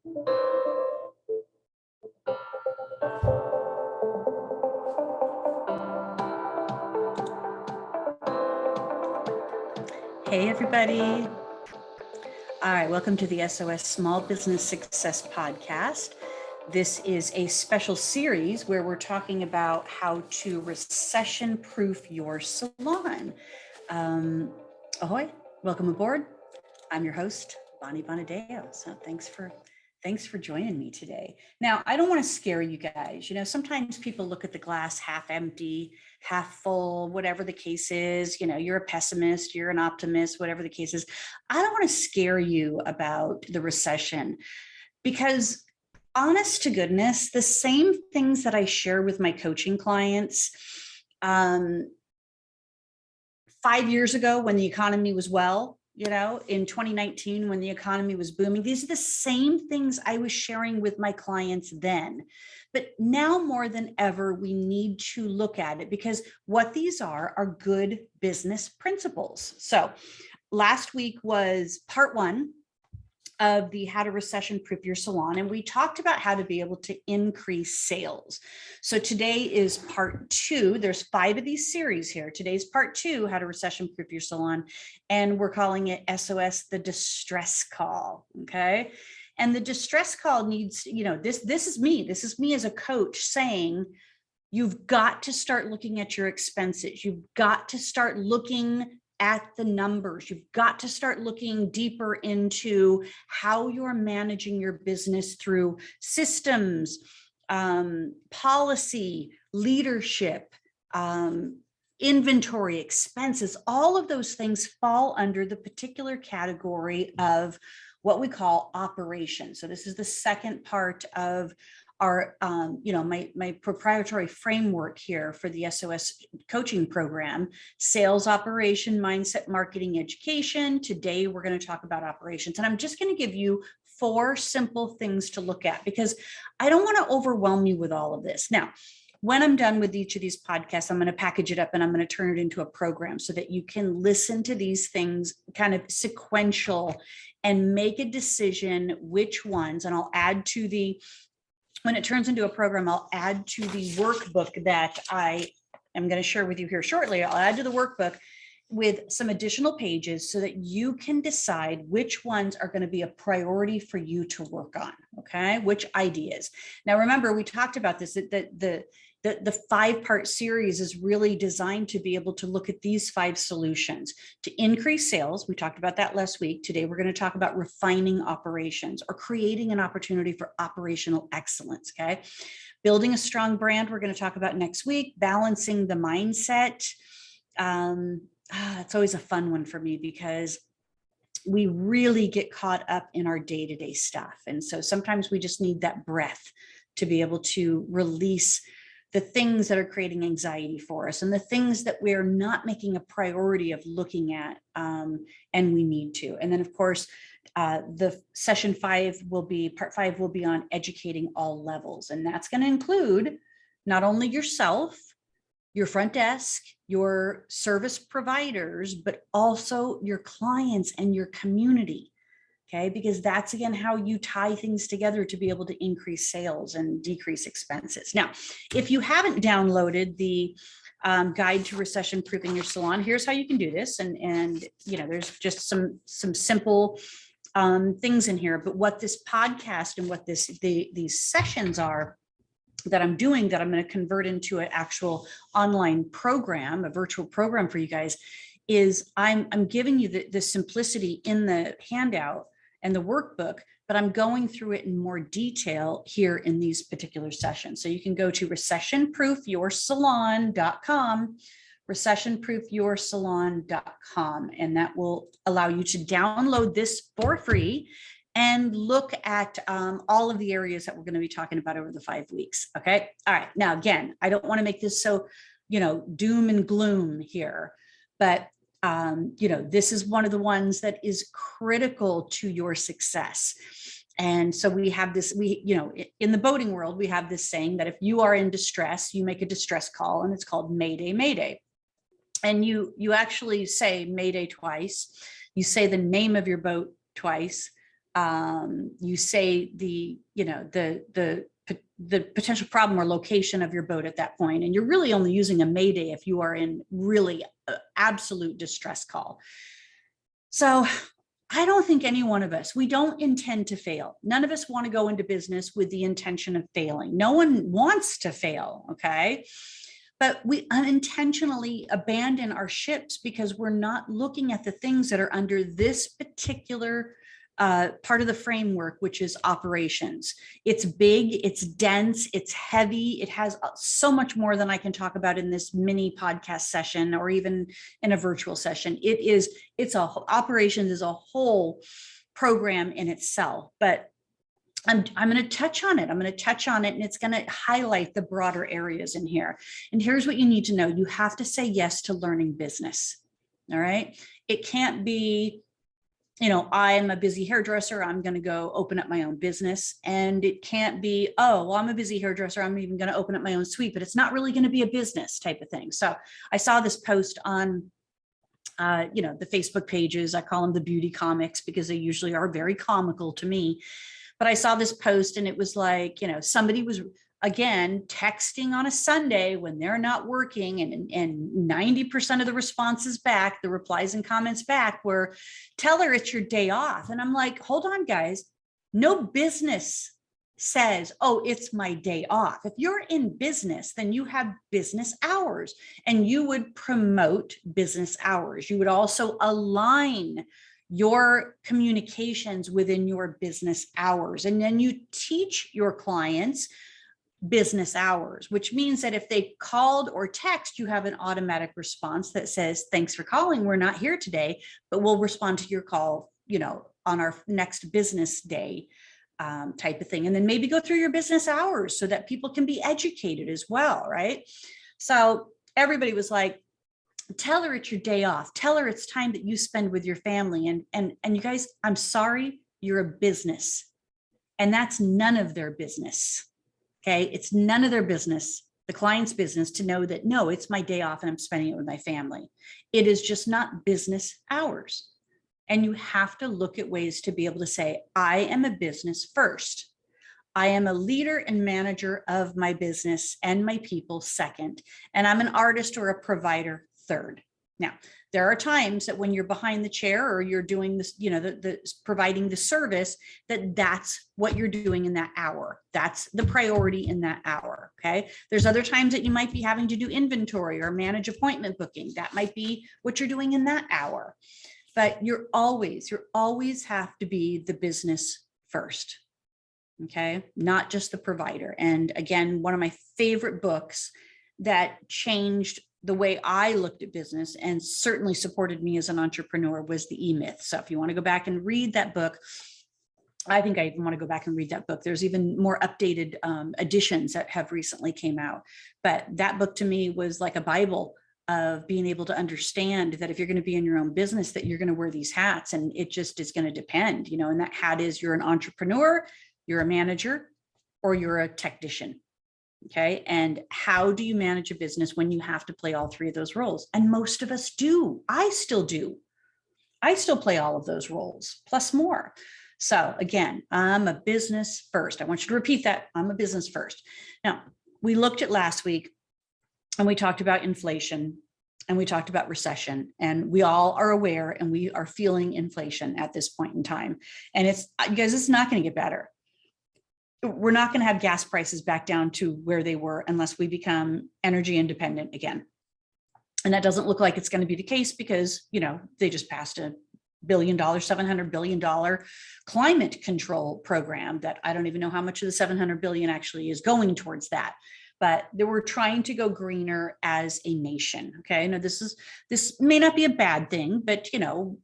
Hey, everybody. All right, welcome to the SOS Small Business Success Podcast. This is a special series where we're talking about how to recession-proof your salon. Ahoy, welcome aboard. I'm your host, Bonnie Bonadeo. So thanks for joining me today. Now, I don't want to scare you guys. You know, sometimes people look at the glass half empty, half full, whatever the case is. You know, you're a pessimist, you're an optimist, whatever the case is. I don't want to scare you about the recession because, honest to goodness, the same things that I share with my coaching clients 5 years ago when the economy was in 2019 when the economy was booming, these are the same things I was sharing with my clients then. But now more than ever, we need to look at it because what these are good business principles. So last week was part one of the How to Recession Proof Your Salon. And we talked about how to be able to increase sales. So today is part two. There's 5 of these series here. Today's part 2, How to Recession Proof Your Salon. And we're calling it SOS, the distress call. Okay. And the distress call needs, this is me. This is me as a coach saying, you've got to start looking at your expenses. You've got to start looking at the numbers. You've got to start looking deeper into how you're managing your business through systems, policy, leadership, inventory, expenses. All of those things fall under the particular category of what we call operations. So this is the second part of our, my proprietary framework here for the SOS coaching program, sales, operation, mindset, marketing, education. Today, we're going to talk about operations. And I'm just going to give you 4 simple things to look at because I don't want to overwhelm you with all of this. Now, when I'm done with each of these podcasts, I'm going to package it up and I'm going to turn it into a program so that you can listen to these things kind of sequential and make a decision which ones, and I'll add to when it turns into a program, I'll add to the workbook that I am going to share with you here shortly. I'll add to the workbook with some additional pages so that you can decide which ones are going to be a priority for you to work on. Okay. Which ideas. Now, remember, we talked about this, that the 5-part series is really designed to be able to look at these 5 solutions to increase sales. We talked about that last week. Today, we're going to talk about refining operations or creating an opportunity for operational excellence. Okay. Building a strong brand. We're going to talk about next week, balancing the mindset. It's always a fun one for me because we really get caught up in our day-to-day stuff. And so sometimes we just need that breath to be able to release the things that are creating anxiety for us and the things that we're not making a priority of looking at, and we need to. And then, of course, the part 5 will be on educating all levels. And that's going to include not only yourself, your front desk, your service providers, but also your clients and your community. Okay, because that's, again, how you tie things together to be able to increase sales and decrease expenses. Now, if you haven't downloaded the guide to recession proofing your salon, here's how you can do this. And there's just some simple things in here. But what this podcast and what these sessions are that I'm doing, that I'm going to convert into an actual online program, a virtual program for you guys, is I'm giving you the simplicity in the handout and the workbook, but I'm going through it in more detail here in these particular sessions. So you can go to recessionproofyoursalon.com, recessionproofyoursalon.com, and that will allow you to download this for free and look at all of the areas that we're going to be talking about over the 5 weeks. Okay. All right. Now, again, I don't want to make this so, doom and gloom here, but this is one of the ones that is critical to your success. And so we have this, in the boating world, we have this saying that if you are in distress, you make a distress call, and it's called Mayday Mayday. And you actually say Mayday twice. You say the name of your boat twice. You say the potential problem or location of your boat at that point, and you're really only using a Mayday if you are in really absolute distress call. So I don't think any one of us, we don't intend to fail. None of us want to go into business with the intention of failing. No one wants to fail, okay? But we unintentionally abandon our ships because we're not looking at the things that are under this particular part of the framework, which is operations. It's big, it's dense, it's heavy. It has so much more than I can talk about in this mini podcast session or even in a virtual session. Operations is a whole program in itself, but I'm going to touch on it. And it's going to highlight the broader areas in here. And here's what you need to know. You have to say yes to learning business. All right. It can't be, I am a busy hairdresser, I'm going to go open up my own business. And it can't be, oh, well, I'm a busy hairdresser, I'm even going to open up my own suite, but it's not really going to be a business type of thing. So I saw this post on, the Facebook pages. I call them the beauty comics because they usually are very comical to me. But I saw this post and it was like, somebody was, again, texting on a Sunday when they're not working, and 90% of the responses back, the replies and comments back were, tell her it's your day off. And I'm like, hold on, guys. No business says, oh, it's my day off. If you're in business, then you have business hours and you would promote business hours. You would also align your communications within your business hours. And then you teach your clients business hours, which means that if they called or text, you have an automatic response that says, thanks for calling. We're not here today, but we'll respond to your call, on our next business day type of thing. And then maybe go through your business hours so that people can be educated as well, right? So everybody was like, tell her it's your day off. Tell her it's time that you spend with your family. And you guys, I'm sorry, you're a business. And that's none of their business. Okay. It's none of their business, the client's business, to know that, no, it's my day off and I'm spending it with my family. It is just not business hours. And you have to look at ways to be able to say, I am a business first. I am a leader and manager of my business and my people second. And I'm an artist or a provider third. Now, there are times that when you're behind the chair or you're doing this, providing the service, that's what you're doing in that hour. That's the priority in that hour. Okay. There's other times that you might be having to do inventory or manage appointment booking. That might be what you're doing in that hour. But you always have to be the business first. Okay. Not just the provider. And again, one of my favorite books that changed the way I looked at business and certainly supported me as an entrepreneur was The E-Myth. So if you want to go back and read that book, I think I even want to go back and read that book. There's even more updated editions that have recently came out. But that book to me was like a Bible of being able to understand that if you're going to be in your own business, that you're going to wear these hats, and it just is going to depend, and that hat is, you're an entrepreneur, you're a manager, or you're a technician. Okay. And how do you manage a business when you have to play all three of those roles? And most of us do. I still do. I still play all of those roles, plus more. So again, I'm a business first. I want you to repeat that. I'm a business first. Now, we looked at last week and we talked about inflation and we talked about recession, and we all are aware and we are feeling inflation at this point in time. And you guys, it's not going to get better. We're not going to have gas prices back down to where they were unless we become energy independent again. And that doesn't look like it's going to be the case because, they just passed $1 billion, $700 billion climate control program that I don't even know how much of the 700 billion actually is going towards that. But they were trying to go greener as a nation. Okay. Now this may not be a bad thing, but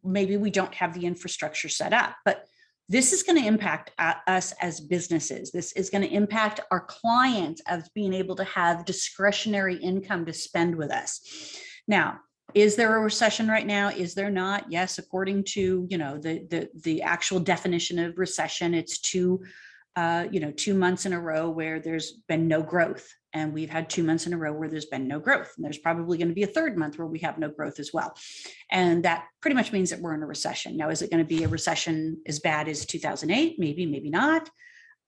maybe we don't have the infrastructure set up, but this is going to impact us as businesses. This is going to impact our clients as being able to have discretionary income to spend with us. Now, is there a recession right now? Is there not? Yes, according to the actual definition of recession, it's 2 months in a row where there's been no growth. And we've had 2 months in a row where there's been no growth. And there's probably going to be a third month where we have no growth as well. And that pretty much means that we're in a recession. Now, is it going to be a recession as bad as 2008? Maybe, maybe not.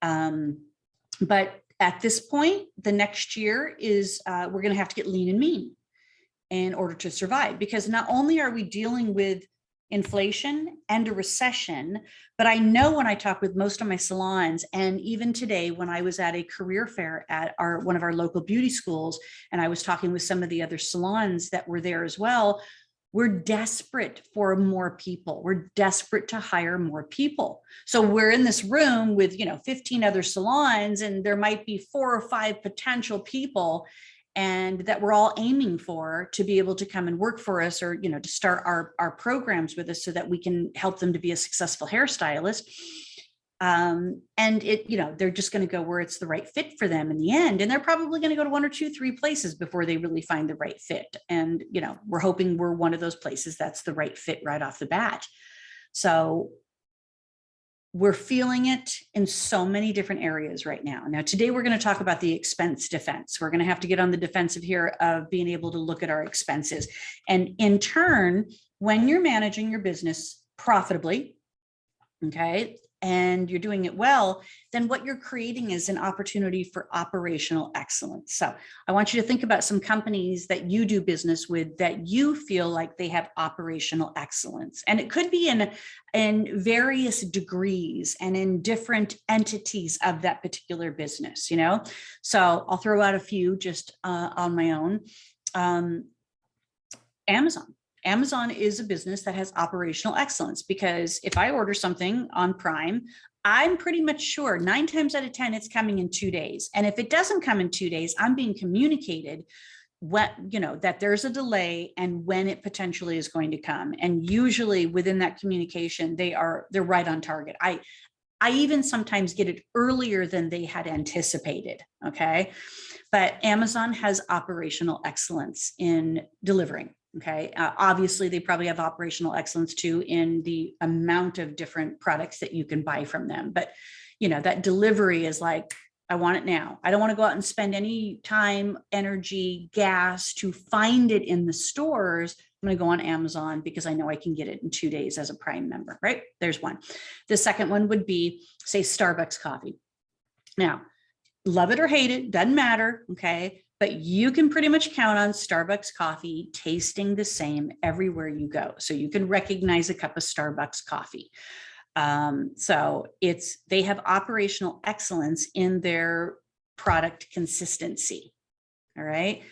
But at this point, the next year is we're going to have to get lean and mean in order to survive, because not only are we dealing with inflation and a recession, but I know when I talk with most of my salons, and even today when I was at a career fair at one of our local beauty schools, and I was talking with some of the other salons that were there as well, we're desperate for more people. We're desperate to hire more people. So we're in this room with 15 other salons, and there might be 4 or 5 potential people, and that we're all aiming for to be able to come and work for us, or to start our programs with us so that we can help them to be a successful hairstylist. And they're just going to go where it's the right fit for them in the end. And they're probably going to go to 1 or 2, 3 places before they really find the right fit. And, we're hoping we're one of those places that's the right fit right off the bat. So we're feeling it in so many different areas right now. Now, today we're going to talk about the expense defense. We're going to have to get on the defensive here of being able to look at our expenses. And in turn, when you're managing your business profitably, okay, and you're doing it well, then what you're creating is an opportunity for operational excellence. So I want you to think about some companies that you do business with that you feel like they have operational excellence. And it could be in various degrees and in different entities of that particular business, So I'll throw out a few just on my own. Amazon. Amazon is a business that has operational excellence, because if I order something on Prime, I'm pretty much sure 9 times out of 10, it's coming in 2 days. And if it doesn't come in 2 days, I'm being communicated that there's a delay and when it potentially is going to come. And usually within that communication, they're right on target. I even sometimes get it earlier than they had anticipated. Okay. But Amazon has operational excellence in delivering. Okay. Obviously, they probably have operational excellence too in the amount of different products that you can buy from them. But, that delivery is like, I want it now. I don't want to go out and spend any time, energy, gas to find it in the stores. I'm going to go on Amazon because I know I can get it in 2 days as a Prime member, right? There's one. The second one would be, say, Starbucks coffee. Now, love it or hate it, doesn't matter. Okay. But you can pretty much count on Starbucks coffee tasting the same everywhere you go. So you can recognize a cup of Starbucks coffee. So they have operational excellence in their product consistency. All right.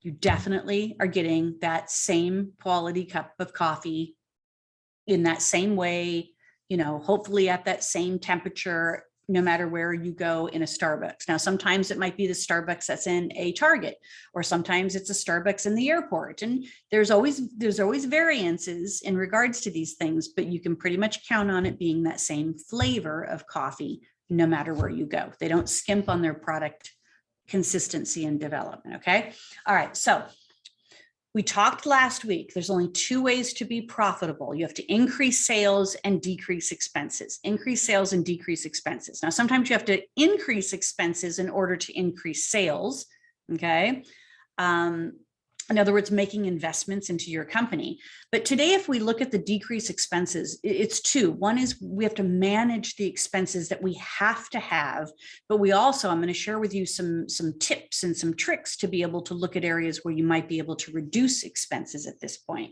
You definitely are getting that same quality cup of coffee in that same way, hopefully at that same temperature, no matter where you go in a Starbucks. Now, sometimes it might be the Starbucks that's in a Target, or sometimes it's a Starbucks in the airport. And there's always variances in regards to these things, but you can pretty much count on it being that same flavor of coffee, no matter where you go. They don't skimp on their product consistency and development. Okay. All right. So we talked last week, there's only 2 ways to be profitable. You have to increase sales and decrease expenses. Increase sales and decrease expenses. Now, sometimes you have to increase expenses in order to increase sales, okay? In other words, making investments into your company. But today, if we look at the decrease expenses, it's 2. One is we have to manage the expenses that we have to have, but we also, I'm going to share with you some tips and some tricks to be able to look at areas where you might be able to reduce expenses at this point.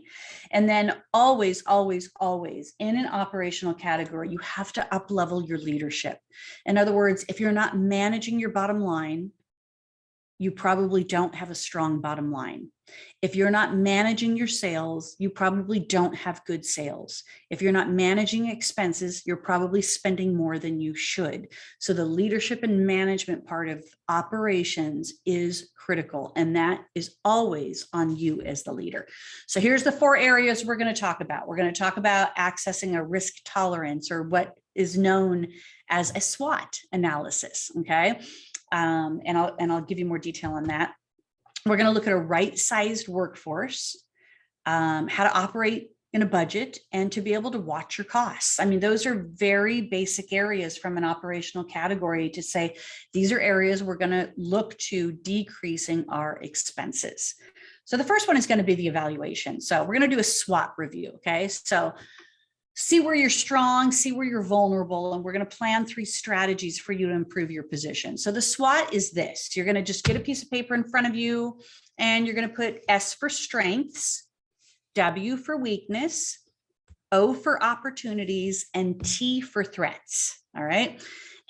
And then always, always, always in an operational category, you have to up-level your leadership. In other words, if you're not managing your bottom line, you probably don't have a strong bottom line. If you're not managing your sales, you probably don't have good sales. If you're not managing expenses, you're probably spending more than you should. So the leadership and management part of operations is critical, and that is always on you as the leader. So here's the 4 areas we're going to talk about. We're going to talk about accessing a risk tolerance, or what is known as a SWOT analysis. Okay. And I'll give you more detail on that. We're going to look at a right-sized workforce, how to operate in a budget and to be able to watch your costs. I mean, those are very basic areas from an operational category to say, these are areas we're going to look to decreasing our expenses. So the first one is going to be the evaluation. So we're going to do a SWOT review. Okay. So see where you're strong, see where you're vulnerable, and we're going to plan 3 strategies for you to improve your position. So the SWOT is this. You're going to just get a piece of paper in front of you, and you're going to put S for strengths, W for weakness, O for opportunities, and T for threats. All right.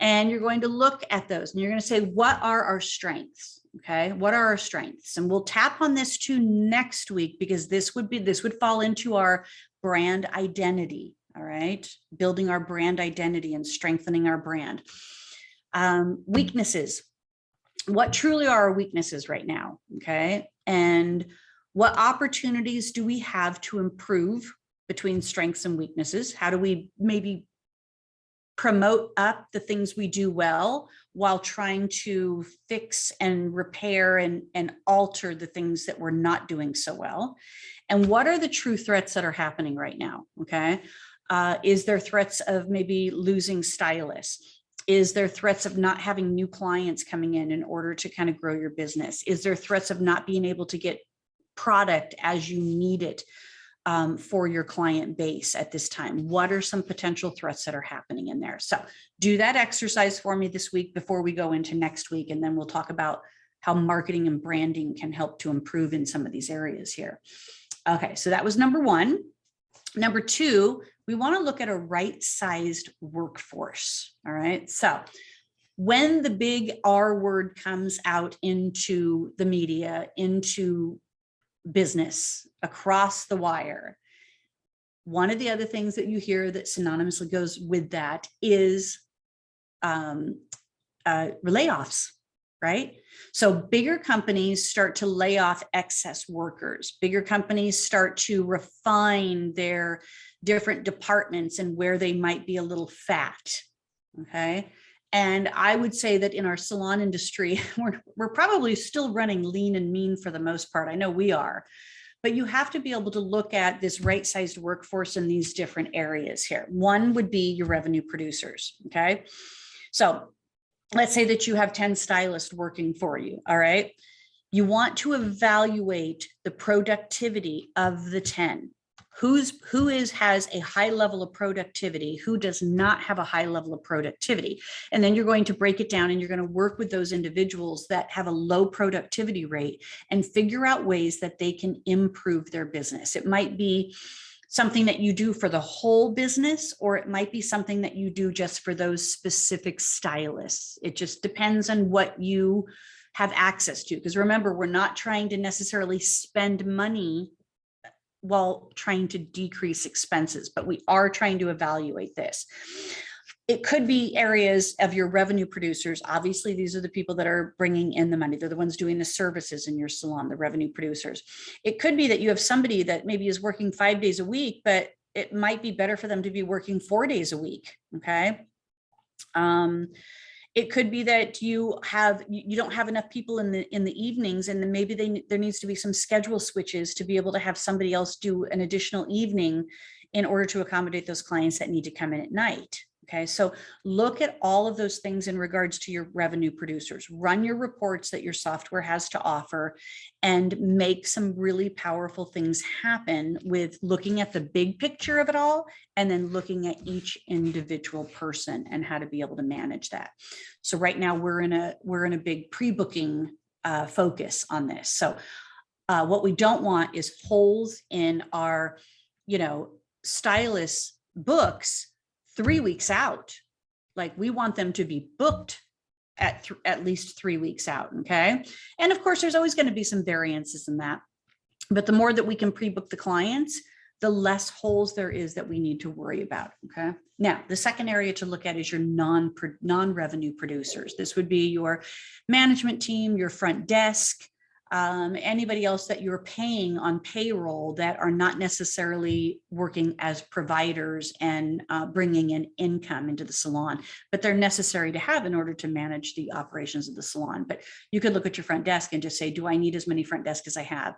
And you're going to look at those and you're going to say, what are our strengths? Okay. What are our strengths? And we'll tap on this too next week, because this would fall into our brand identity. All right. Building our brand identity and strengthening our brand. Weaknesses. What truly are our weaknesses right now? Okay. And what opportunities do we have to improve between strengths and weaknesses? How do we maybe promote up the things we do well while trying to fix and repair and alter the things that we're not doing so well? And what are the true threats that are happening right now? Okay. Is there threats of maybe losing stylists? Is there threats of not having new clients coming in order to kind of grow your business? Is there threats of not being able to get product as you need it for your client base at this time? What are some potential threats that are happening in there? So do that exercise for me this week before we go into next week, and then we'll talk about how marketing and branding can help to improve in some of these areas here. Okay, so that was number 1. Number 2, we want to look at a right-sized workforce. All right, so when the big R word comes out into the media, into business across the wire, one of the other things that you hear that synonymously goes with that is layoffs, right? So bigger companies start to lay off excess workers. Bigger companies start to refine their different departments and where they might be a little fat. Okay. And I would say that in our salon industry, we're probably still running lean and mean for the most part. I know we are, but you have to be able to look at this right-sized workforce in these different areas here. One would be your revenue producers. Okay. So let's say that you have 10 stylists working for you. All right. You want to evaluate the productivity of the 10. Who has a high level of productivity, who does not have a high level of productivity. And then you're going to break it down and you're going to work with those individuals that have a low productivity rate and figure out ways that they can improve their business. It might be something that you do for the whole business, or it might be something that you do just for those specific stylists. It just depends on what you have access to. Because remember, we're not trying to necessarily spend money while trying to decrease expenses, but we are trying to evaluate this. It could be areas of your revenue producers. Obviously, these are the people that are bringing in the money. They're the ones doing the services in your salon, the revenue producers. It could be that you have somebody that maybe is working 5 days a week, but it might be better for them to be working 4 days a week. Okay. It could be that you don't have enough people in the evenings, and then maybe there needs to be some schedule switches to be able to have somebody else do an additional evening in order to accommodate those clients that need to come in at night. Okay, so look at all of those things in regards to your revenue producers. Run your reports that your software has to offer and make some really powerful things happen with looking at the big picture of it all and then looking at each individual person and how to be able to manage that. So right now we're in a big pre-booking focus on this. So what we don't want is holes in our, stylist books 3 weeks out. Like, we want them to be booked at least 3 weeks out. Okay. And of course, there's always going to be some variances in that, but the more that we can pre-book the clients, the less holes there is that we need to worry about. Okay. Now, the second area to look at is your non-revenue producers. This would be your management team, your front desk, anybody else that you're paying on payroll that are not necessarily working as providers and bringing in income into the salon, but they're necessary to have in order to manage the operations of the salon. But you could look at your front desk and just say, do I need as many front desks as I have?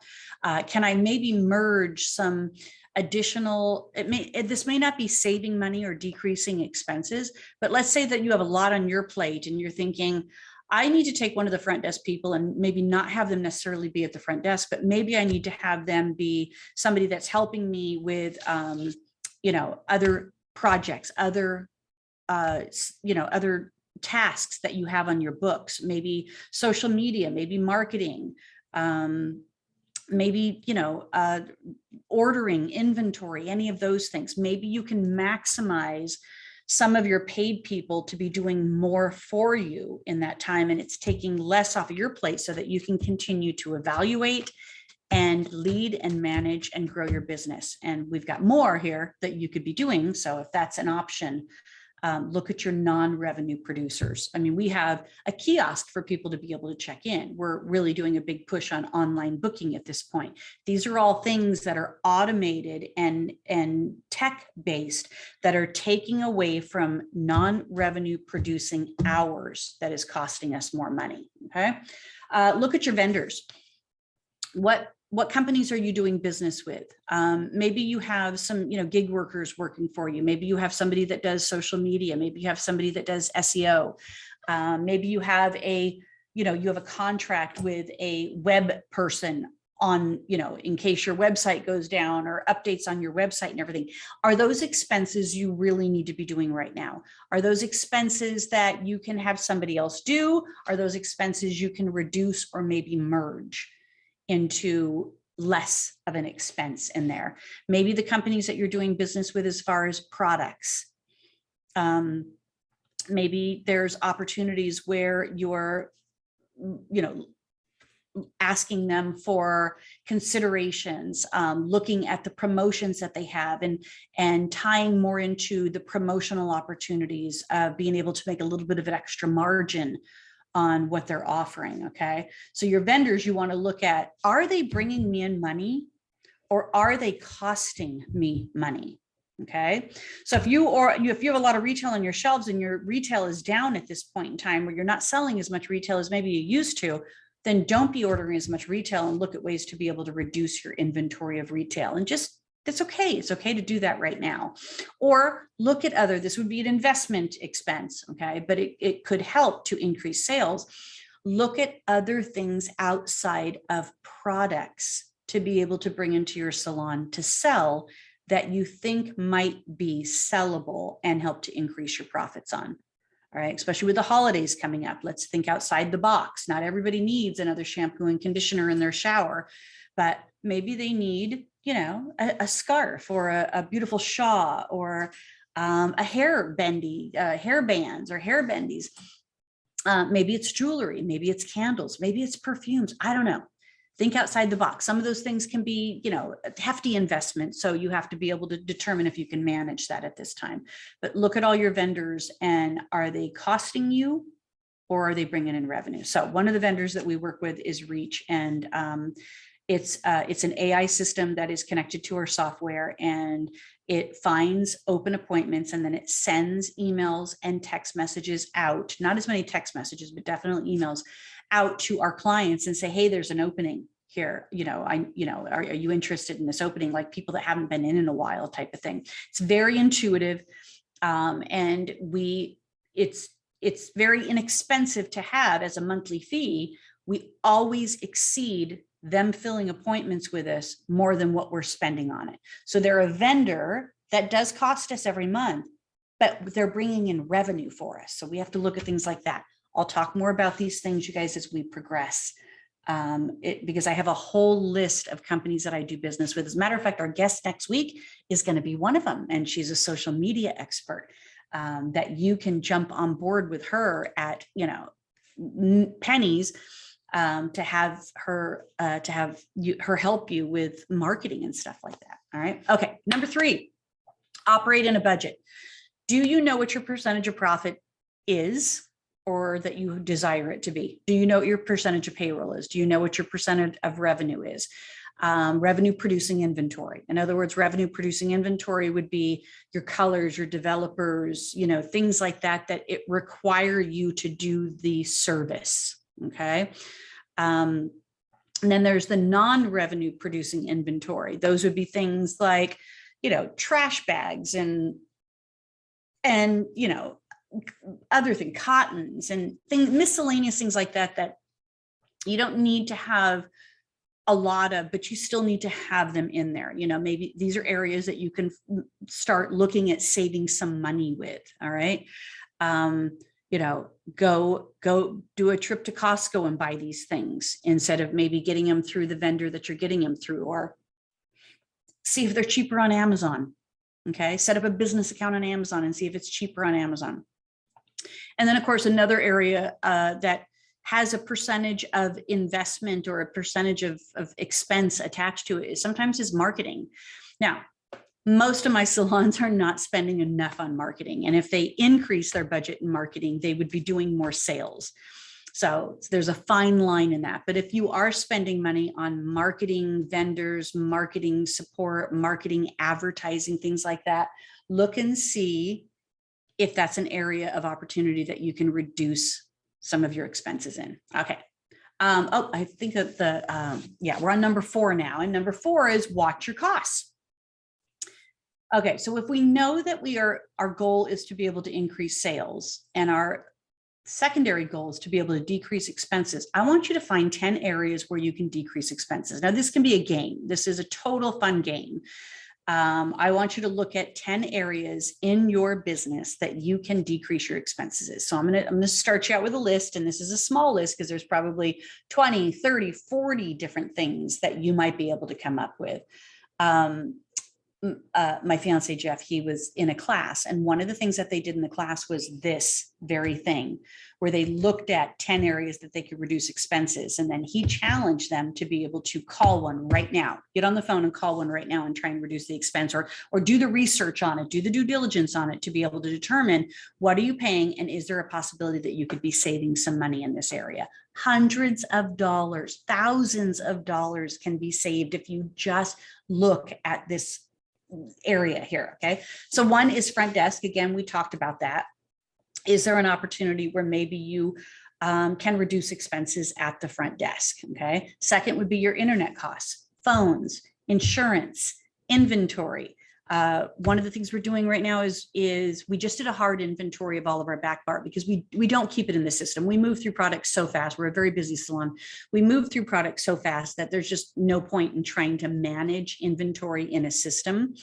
Can I maybe merge some additional, this may not be saving money or decreasing expenses, but let's say that you have a lot on your plate and you're thinking, I need to take one of the front desk people and maybe not have them necessarily be at the front desk, but maybe I need to have them be somebody that's helping me with, other projects, other tasks that you have on your books, maybe social media, maybe marketing, maybe, ordering, inventory, any of those things. Maybe you can maximize some of your paid people to be doing more for you in that time, and it's taking less off of your plate so that you can continue to evaluate and lead and manage and grow your business. And we've got more here that you could be doing. So if that's an option, look at your non-revenue producers. I mean, we have a kiosk for people to be able to check in. We're really doing a big push on online booking at this point. These are all things that are automated and tech-based that are taking away from non-revenue producing hours that is costing us more money, okay? Look at your vendors. What companies are you doing business with? Maybe you have some, gig workers working for you. Maybe you have somebody that does social media. Maybe you have somebody that does SEO. Maybe you have you have a contract with a web person on, in case your website goes down or updates on your website and everything. Are those expenses you really need to be doing right now? Are those expenses that you can have somebody else do? Are those expenses you can reduce or maybe merge into less of an expense in there? Maybe the companies that you're doing business with as far as products. Maybe there's opportunities where you're, asking them for considerations, looking at the promotions that they have and tying more into the promotional opportunities, being able to make a little bit of an extra margin on what they're offering, okay? So your vendors, you want to look at, are they bringing me in money or are they costing me money, okay? So if you have a lot of retail on your shelves and your retail is down at this point in time where you're not selling as much retail as maybe you used to, then don't be ordering as much retail and look at ways to be able to reduce your inventory of retail. And it's okay. It's okay to do that right now. Or look at this would be an investment expense, okay? But it could help to increase sales. Look at other things outside of products to be able to bring into your salon to sell that you think might be sellable and help to increase your profits on. All right, especially with the holidays coming up. Let's think outside the box. Not everybody needs another shampoo and conditioner in their shower, but maybe they need a scarf or a beautiful shawl or a hair bands or hair bendies. Maybe it's jewelry, maybe it's candles, maybe it's perfumes. I don't know. Think outside the box. Some of those things can be, hefty investments. So you have to be able to determine if you can manage that at this time. But look at all your vendors and are they costing you or are they bringing in revenue? So one of the vendors that we work with is Reach, and it's an AI system that is connected to our software, and it finds open appointments and then it sends emails and text messages out, not as many text messages, but definitely emails out to our clients and say, hey, there's an opening here. Are you interested in this opening? Like people that haven't been in a while type of thing. It's very intuitive. And it's very inexpensive to have as a monthly fee. We always exceed them filling appointments with us more than what we're spending on it. So they're a vendor that does cost us every month, but they're bringing in revenue for us. So we have to look at things like that. I'll talk more about these things, you guys, as we progress, because I have a whole list of companies that I do business with. As a matter of fact, our guest next week is going to be one of them, and she's a social media expert that you can jump on board with her at pennies to have her help you with marketing and stuff like that. All right. Okay. Number 3, operate in a budget. Do you know what your percentage of profit is, or that you desire it to be? Do you know what your percentage of payroll is? Do you know what your percentage of revenue is? Revenue producing inventory. In other words, revenue producing inventory would be your colors, your developers, things like that it require you to do the service. Okay. And then there's the non-revenue producing inventory. Those would be things like, trash bags and other things, cottons and things, miscellaneous things like that, that you don't need to have a lot of, but you still need to have them in there. Maybe these are areas that you can start looking at saving some money with. All right. Go do a trip to Costco and buy these things instead of maybe getting them through the vendor that you're getting them through, or see if they're cheaper on Amazon. Okay. Set up a business account on Amazon and see if it's cheaper on Amazon. And then of course, another area that has a percentage of investment or a percentage of expense attached to it sometimes is marketing. Now, most of my salons are not spending enough on marketing. And if they increase their budget in marketing, they would be doing more sales. So there's a fine line in that. But if you are spending money on marketing vendors, marketing support, marketing, advertising, things like that, look and see if that's an area of opportunity that you can reduce some of your expenses in. Okay. I think that we're on number 4 now. And number 4 is watch your costs. Okay. So if we know that our goal is to be able to increase sales and our secondary goal is to be able to decrease expenses, I want you to find 10 areas where you can decrease expenses. Now, this can be a game. This is a total fun game. I want you to look at 10 areas in your business that you can decrease your expenses. So I'm going to start you out with a list, and this is a small list because there's probably 20, 30, 40 different things that you might be able to come up with. My fiance, Jeff, he was in a class, and one of the things that they did in the class was this very thing, where they looked at 10 areas that they could reduce expenses. And then he challenged them to be able to call one right now, get on the phone and call one right now and try and reduce the expense, or do the research on it, do the due diligence on it to be able to determine what are you paying and is there a possibility that you could be saving some money in this area. Hundreds of dollars, thousands of dollars can be saved if you just look at this area here. Okay. So one is front desk. Again, we talked about that. Is there an opportunity where maybe you can reduce expenses at the front desk? Okay. Second would be your internet costs, phones, insurance, inventory. One of the things we're doing right now is we just did a hard inventory of all of our back bar because we don't keep it in the system. We move through products so fast. We're a very busy salon. We move through products so fast that there's just no point in trying to manage inventory in a system.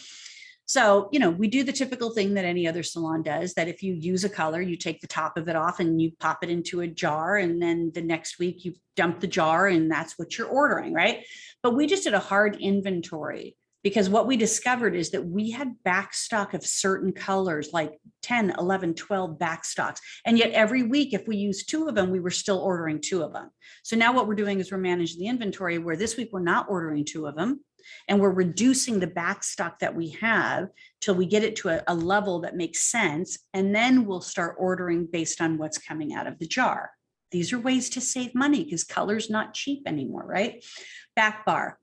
So, we do the typical thing that any other salon does, that if you use a color, you take the top of it off and you pop it into a jar. And then the next week you dump the jar and that's what you're ordering, right? But we just did a hard inventory because what we discovered is that we had backstock of certain colors, like 10, 11, 12 backstocks. And yet every week, if we used 2 of them, we were still ordering 2 of them. So now what we're doing is we're managing the inventory where this week we're not ordering 2 of them. And we're reducing the backstock that we have till we get it to a level that makes sense. And then we'll start ordering based on what's coming out of the jar. These are ways to save money because color's not cheap anymore, right? Back bar,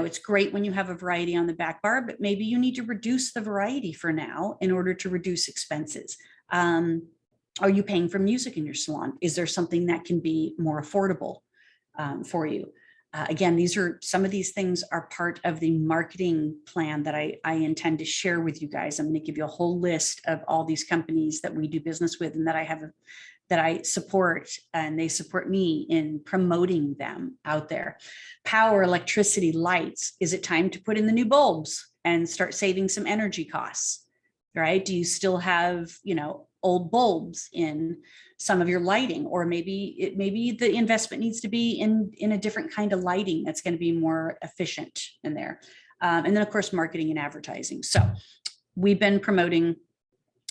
it's great when you have a variety on the back bar, but maybe you need to reduce the variety for now in order to reduce expenses. Are you paying for music in your salon? Is there something that can be more affordable for you? Again, some of these things are part of the marketing plan that I intend to share with you guys. I'm going to give you a whole list of all these companies that we do business with and that I support, and they support me in promoting them out there. Power, electricity, lights. Is it time to put in the new bulbs and start saving some energy costs, right? Do you still have, old bulbs in some of your lighting, or maybe the investment needs to be in a different kind of lighting that's going to be more efficient in there. And then of course, marketing and advertising. So we've been promoting,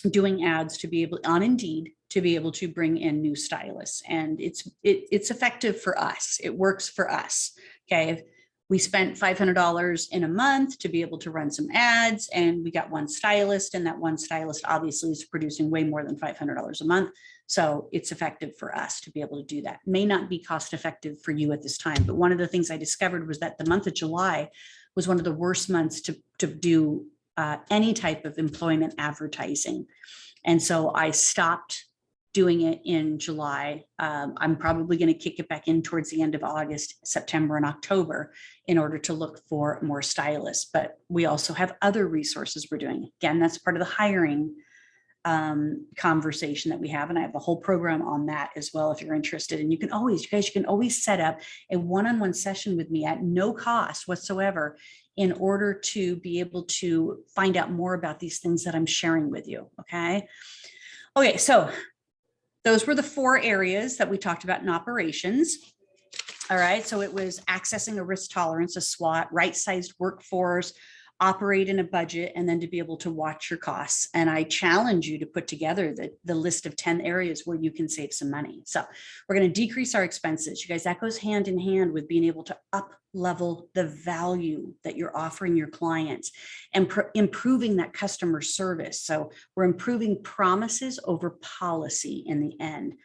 doing ads to be able on Indeed to be able to bring in new stylists, and it's effective for us. It works for us. Okay. We spent $500 in a month to be able to run some ads, and we got one stylist, and that one stylist obviously is producing way more than $500 a month. So it's effective for us to be able to do that. May not be cost effective for you at this time, but one of the things I discovered was that the month of July was one of the worst months to do any type of employment advertising. And so I stopped doing it in July. I'm probably going to kick it back in towards the end of August, September, and October in order to look for more stylists. But we also have other resources we're doing. Again, that's part of the hiring conversation that we have. And I have a whole program on that as well, if you're interested. And you can always, you guys, you can always set up a one-on-one session with me at no cost whatsoever in order to be able to find out more about these things that I'm sharing with you. Okay. Okay. So those were the 4 areas that we talked about in operations. All right. So it was accessing a risk tolerance, a SWOT, right-sized workforce, operate in a budget, and then to be able to watch your costs. And I challenge you to put together the list of 10 areas where you can save some money. So we're going to decrease our expenses. You guys, that goes hand in hand with being able to up level the value that you're offering your clients and improving that customer service. So we're improving promises over policy in the end,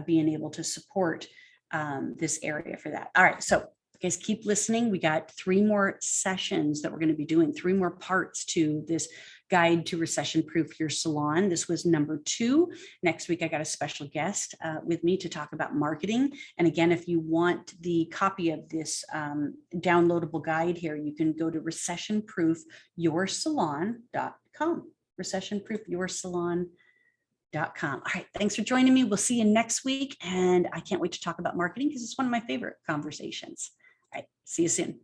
being able to support this area for that. All right. So guys, keep listening. We got 3 more sessions that we're going to be doing, 3 more parts to this guide to recession-proof your salon. This was number 2. Next week, I got a special guest with me to talk about marketing. And again, if you want the copy of this downloadable guide here, you can go to recessionproofyoursalon.com. recessionproofyoursalon.com. All right. Thanks for joining me. We'll see you next week. And I can't wait to talk about marketing because it's one of my favorite conversations. All right. See you soon.